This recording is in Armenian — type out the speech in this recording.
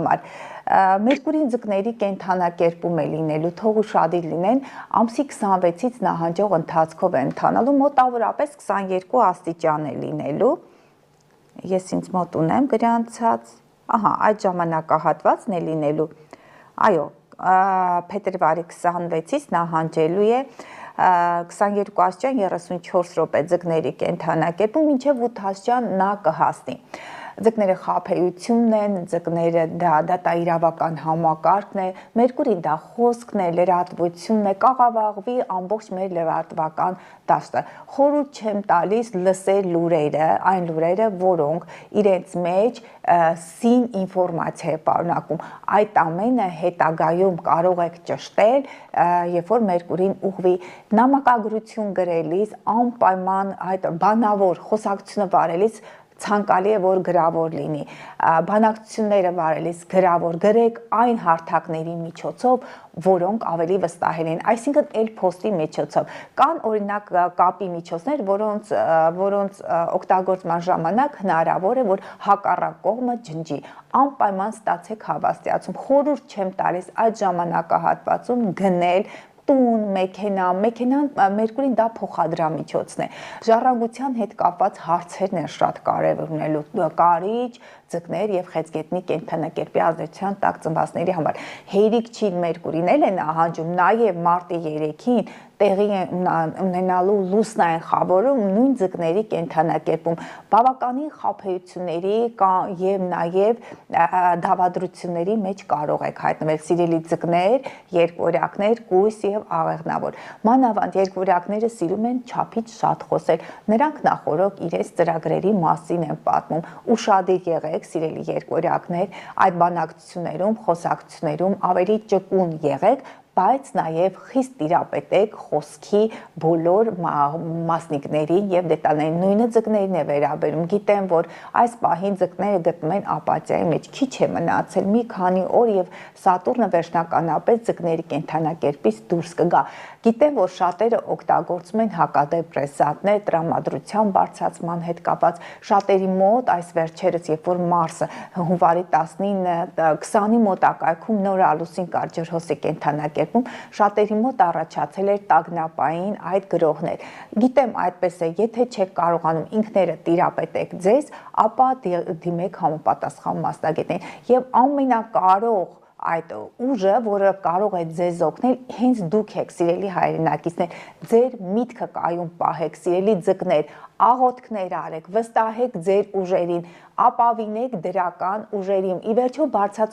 համար։ Մերկուրին ձկների կենդանակերպում է լինելու, թող ուշադիր լինեն, ամսի 26-ից նահանջող ընթացքով է ընթանալու, մոտավորապես 22 աստիճան է լինելու։ Ես ինձ մոտ ունեմ գրանցած, այդ ժամանակահատվածն է լինելու, այո, փետրվարի 26-ից նահանջելու է 22 աստիճան 34 րոպե ձկների կենդանակերպում, մինչև 8 աստիճան նա կհասնի։ Ձկները խաբեությունն են, ձկները դա դատաիրավական համակարգն է, Մերկուրին դա խոսքն է, լրատվությունն է, կաղավաղվի ամբողջ մեր լրատվական դաշտը։ Խորհուրդ չեմ տալիս լսել լուրերը, այն լուրերը, որոնք իրենց մեջ սին ինֆորմացիա է պարունակում։ Այդ ամենը հետագայում կարող եք ճշտել, երբ որ Մերկուրին ուղղվի նամակագրություն գրելիս, անպայման այդ բանավոր խոսակցությունը վարելիս ցանկալի է, որ գրավոր լինի, բանակցությունները վարելիս գրավոր գրեք այն հարթակների միջոցով, որոնք ավելի վստահել են, այսինքն էլ-փոստի միջոցով։ Կան օրինակ կապի միջոցներ, որոնց օգտագործման ժամանակ հնարավոր է, որ հակառակ կողմը ջնջի։ Անպայման ստացեք հավաստիացում։ Խորհուրդ չեմ տալիս այդ ժամանակահատվածում գնել տուն, մեքենան Մերկուրին դա փոխադրամիջոցն է։ Ժառանգության հետ կապված հարցերն են շատ կարևոր ունելու, կարիճ, ձկներ եւ խեցգետնի կենդանակերպի ազդեցության տակ ծնվածների համար։ Հերիք չի Մերկուրին էլ է նահանջում, նաեւ մարտի 3-ին տեղի ունենալու լուսնային խավորում նույն ձկների կենդանակերպում բավականին խաբեությունների եւ նաեւ դավադրությունների մեջ կարող եք հայտնվել, սիրելի ձկներ, երկվորյակներ, կույս եւ աղեղնավոր։ Մանավանդ երկվորյակները սիրում են չափից շատ խոսել, նրանք նախորոք իրենց ծրագրերի մասին են պատմում, ուշադիր եղեք, սիրելի երկվորյակներ, այդ բանակցություններում, խոսակցություններում ավելի ճկուն եղեք, բայց նաև խիստ տիրապետեք խոսքի բոլոր մասնիկներին եւ դետալներին, նույնը ձկներին է վերաբերում։ Գիտեմ, որ այս պահին ձկները գտնում են ապաթիայի մեջ, քիչ է մնացել, մի քանի օր եւ Սատուրնը վերջնականապես ձկների կենդանակերպից դուրս կգա։ Գիտեմ, որ շատերը օգտագործում են հակադեպրեսանտներ տրամադրության բարձրացման հետ կապված, շատերի մոտ այս վերջերս, երբ որ Մարսը հունվարի 19-20-ի մոտակայքում նոր ալուսին կար ջրհոսի կենդանակերպում, շատերի մոտ առաջացել էր տագնապային այդ գրոհներ։ Գիտեմ, այդպես է, եթե չեք կարողանում ինքներդ տիրապետեք ձեզ, ապա դիմեք համապատասխան մասնագետին եւ ամենակարող այդ ուժը, որը կարող է ձեզ օգնել, հենց դուք եք, սիրելի հայրենակիցներ, ձեր միտքը կայուն պահեք, սիրելի ձկներ, աղոթքներ արեք, վստահեք ձեր ուժերին, ապավինեք դրական ուժերին, ի վերջո բարձած